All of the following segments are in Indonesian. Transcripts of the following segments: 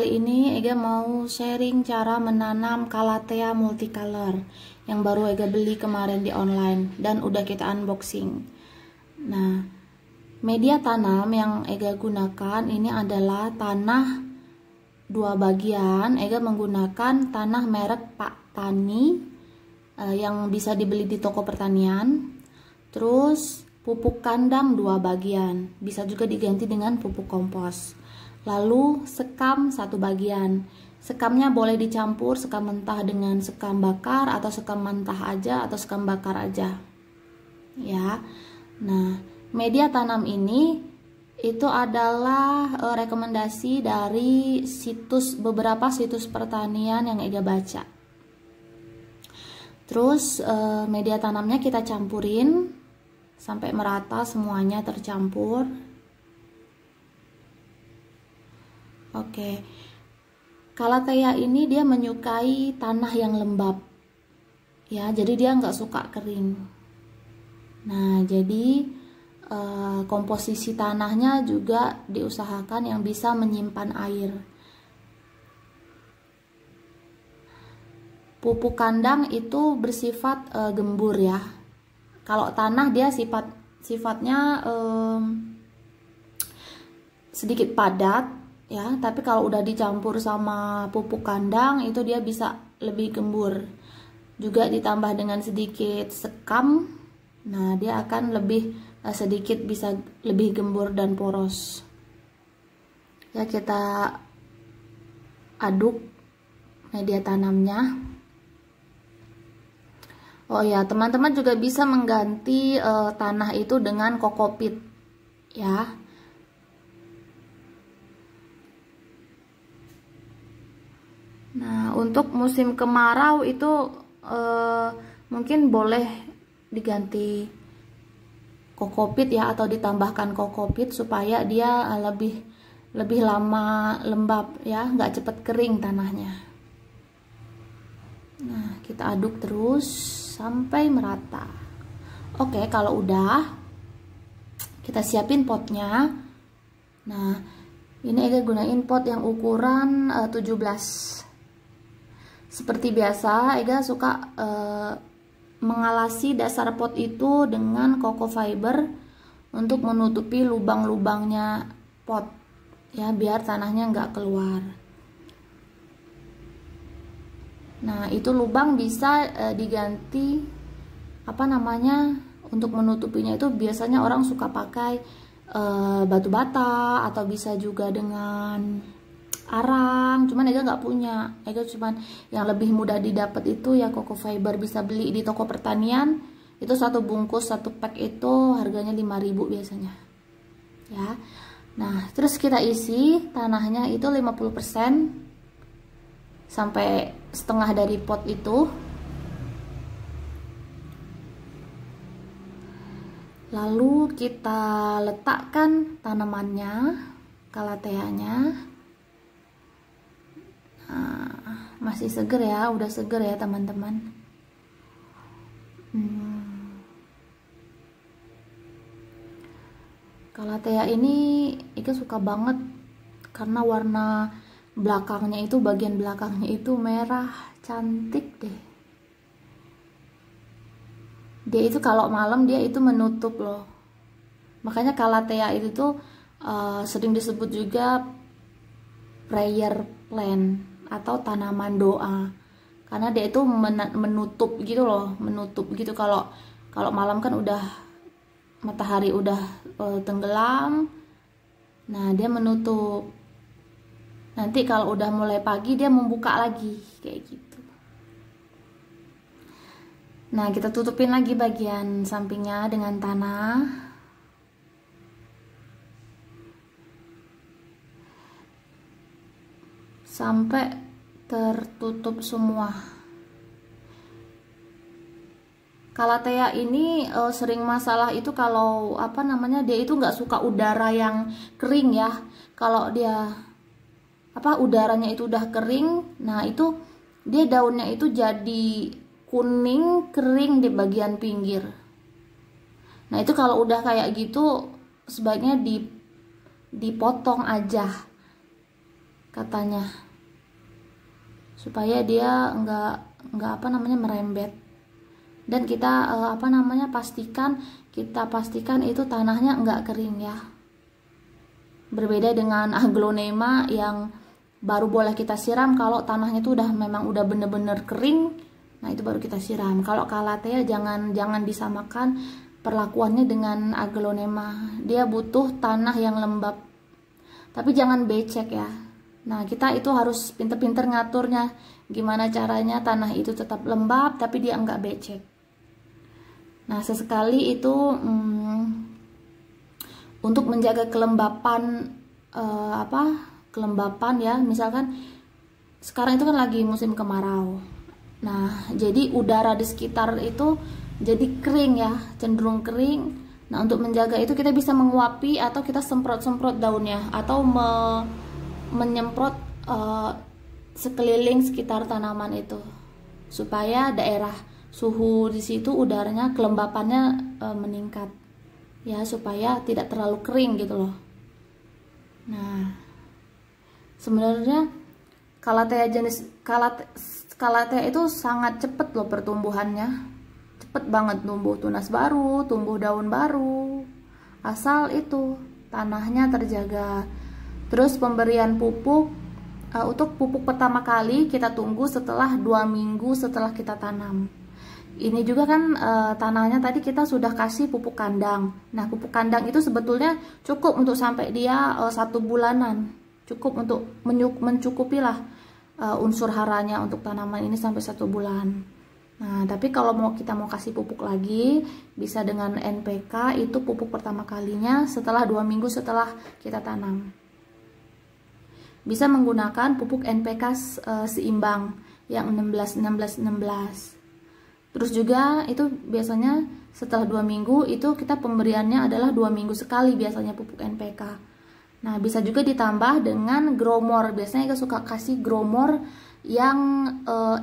kali ini Ega mau sharing cara menanam Calathea multicolor yang baru Ega beli kemarin di online dan udah kita unboxing. Nah, media tanam yang Ega gunakan ini adalah tanah 2 bagian. Ega menggunakan tanah merek Pak Tani yang bisa dibeli di toko pertanian. Terus pupuk kandang 2 bagian, bisa juga diganti dengan pupuk kompos. Lalu sekam 1 bagian. Sekamnya boleh dicampur sekam mentah dengan sekam bakar atau sekam mentah aja atau sekam bakar aja. Ya. Nah, media tanam ini itu adalah rekomendasi dari beberapa situs pertanian yang Ega baca. Terus media tanamnya kita campurin sampai merata, semuanya tercampur. Oke, Calathea ini dia menyukai tanah yang lembab, ya. Jadi dia nggak suka kering. Nah, jadi komposisi tanahnya juga diusahakan yang bisa menyimpan air. Pupuk kandang itu bersifat gembur, ya. Kalau tanah dia sifatnya sedikit padat. Ya, tapi kalau udah dicampur sama pupuk kandang itu dia bisa lebih gembur. Juga ditambah dengan sedikit sekam, nah dia akan lebih sedikit bisa lebih gembur dan poros. Ya, kita aduk media tanamnya. Oh ya, teman-teman juga bisa mengganti tanah itu dengan kokopit, ya. Nah, untuk musim kemarau itu mungkin boleh diganti kokopit, ya, atau ditambahkan kokopit supaya dia lebih lama lembab, ya, nggak cepet kering tanahnya. Nah, kita aduk terus sampai merata. Oke, kalau udah kita siapin potnya. Nah, ini Ega gunain pot yang ukuran 17. Seperti biasa, Ega suka mengalasi dasar pot itu dengan coco fiber untuk menutupi lubang-lubangnya pot, ya, biar tanahnya nggak keluar. Nah, itu lubang bisa diganti untuk menutupinya itu biasanya orang suka pakai batu bata atau bisa juga dengan arang, cuman Ega nggak punya. Ega cuman yang lebih mudah didapat itu ya coco fiber, bisa beli di toko pertanian. Itu 1 bungkus 1 pack itu harganya 5.000 biasanya, ya. Nah, terus kita isi tanahnya itu 50% sampai setengah dari pot itu. Lalu kita letakkan tanamannya, Calatheanya. Nah, masih seger ya, udah seger ya teman-teman. Calathea ini Ika suka banget karena warna belakangnya itu, bagian belakangnya itu merah, cantik deh. Dia itu kalau malam dia itu menutup loh. Makanya Calathea itu tuh sering disebut juga prayer plant atau tanaman doa, karena dia itu menutup gitu loh, menutup gitu. Kalau malam kan udah matahari udah tenggelam, nah dia menutup. Nanti kalau udah mulai pagi dia membuka lagi kayak gitu. Nah, kita tutupin lagi bagian sampingnya dengan tanah. Sampai tertutup semua. Calathea ini sering masalah itu kalau dia itu nggak suka udara yang kering, ya. Kalau dia udaranya itu udah kering, nah itu dia daunnya itu jadi kuning kering di bagian pinggir. Nah, itu kalau udah kayak gitu sebaiknya dipotong aja. katanya, supaya dia nggak apa namanya merembet. Dan kita pastikan itu tanahnya nggak kering ya. Berbeda dengan aglonema yang baru boleh kita siram kalau tanahnya itu memang udah bener-bener kering. Nah itu baru kita siram. Kalau calathea jangan disamakan perlakuannya dengan aglonema. Dia butuh tanah yang lembab, tapi jangan becek ya. Nah kita itu harus pinter-pinter ngaturnya, gimana caranya tanah itu tetap lembab tapi dia enggak becek. Nah sesekali itu untuk menjaga kelembapan kelembapan ya, misalkan sekarang itu kan lagi musim kemarau. Nah jadi udara di sekitar itu jadi kering ya, cenderung kering. Nah untuk menjaga itu kita bisa menguapi atau kita semprot-semprot daunnya, atau menyemprot sekeliling sekitar tanaman itu, supaya daerah suhu di situ udaranya kelembapannya meningkat ya, supaya tidak terlalu kering gitu loh. Nah sebenarnya calathea itu sangat cepet loh pertumbuhannya, cepet banget tumbuh tunas baru, tumbuh daun baru, asal itu tanahnya terjaga. Terus pemberian pupuk, untuk pupuk pertama kali kita tunggu setelah 2 minggu setelah kita tanam. Ini juga kan tanahnya tadi kita sudah kasih pupuk kandang. Nah pupuk kandang itu sebetulnya cukup untuk sampai dia 1 bulanan, cukup untuk mencukupi lah unsur haranya untuk tanaman ini sampai 1 bulan. Nah tapi kalau kita mau kasih pupuk lagi, bisa dengan NPK, itu pupuk pertama kalinya setelah 2 minggu setelah kita tanam. Bisa menggunakan pupuk NPK seimbang yang 16-16-16. Terus juga itu biasanya setelah 2 minggu itu kita pemberiannya adalah 2 minggu sekali biasanya pupuk NPK. Nah bisa juga ditambah dengan growmore. Biasanya kita suka kasih growmore yang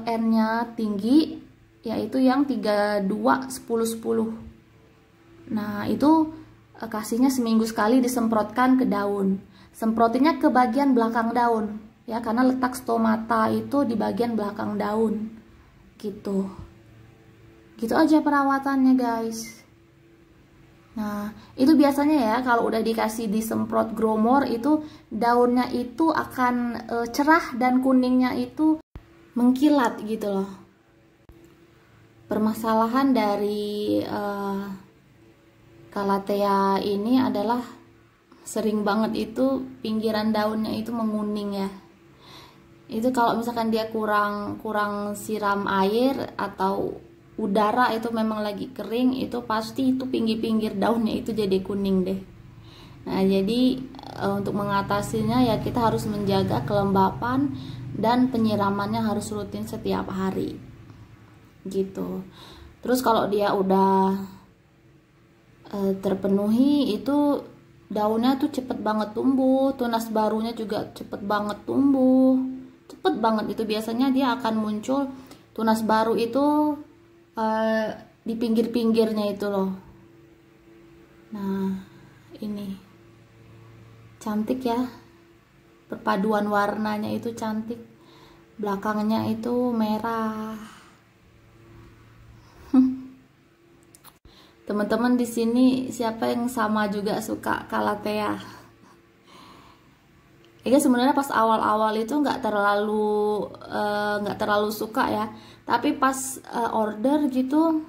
N-nya tinggi, yaitu yang 32-10-10. Nah itu kasihnya seminggu sekali, disemprotkan ke daun. Semprotinnya ke bagian belakang daun ya, karena letak stomata itu di bagian belakang daun gitu. Gitu aja perawatannya guys. Nah itu biasanya ya kalau udah dikasih disemprot growmore itu daunnya itu akan cerah dan kuningnya itu mengkilat gitu loh. Permasalahan dari calathea ini adalah sering banget itu pinggiran daunnya itu menguning ya. Itu kalau misalkan dia kurang siram air atau udara itu memang lagi kering, itu pasti itu pinggir-pinggir daunnya itu jadi kuning deh. Nah jadi untuk mengatasinya ya kita harus menjaga kelembapan dan penyiramannya harus rutin setiap hari gitu. Terus kalau dia udah terpenuhi itu daunnya tuh cepet banget tumbuh, tunas barunya juga cepet banget tumbuh, cepet banget itu biasanya dia akan muncul tunas baru itu di pinggir-pinggirnya itu loh. Nah ini cantik ya, perpaduan warnanya itu cantik, belakangnya itu merah. Teman-teman di sini siapa yang sama juga suka calathea? Ya sebenarnya pas awal-awal itu nggak terlalu suka ya, tapi pas order gitu,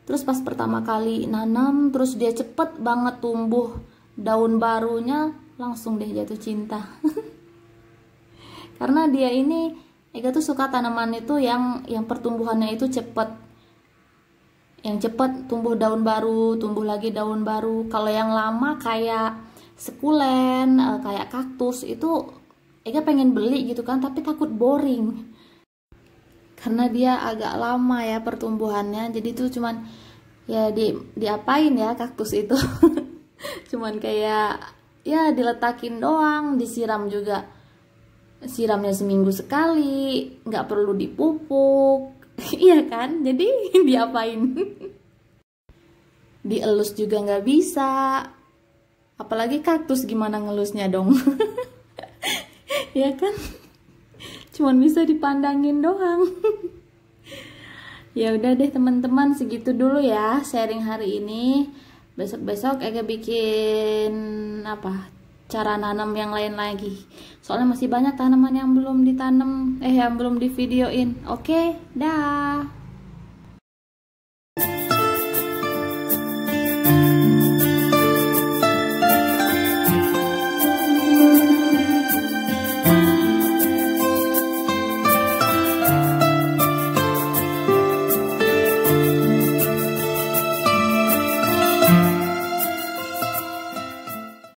terus pas pertama kali nanam, terus dia cepet banget tumbuh daun barunya, langsung deh jatuh cinta. Karena dia ini, Ega tuh suka tanaman itu yang pertumbuhannya itu cepet, yang cepet tumbuh daun baru, tumbuh lagi daun baru. Kalau yang lama kayak sekulen, kayak kaktus itu Ega pengen beli gitu kan, tapi takut boring karena dia agak lama ya pertumbuhannya. Jadi tuh cuman ya diapain ya kaktus itu. Cuman kayak ya diletakin doang, disiram juga, siramnya seminggu sekali, nggak perlu dipupuk. Iya kan, jadi diapain? Dielus juga nggak bisa, apalagi kaktus gimana ngelusnya dong. Ya kan? Cuman bisa dipandangin doang. Ya udah deh teman-teman, segitu dulu ya sharing hari ini. Besok-besok Ega bikin apa? Cara nanam yang lain lagi. Soalnya masih banyak tanaman yang belum ditanam, yang belum divideoin. Oke, dah.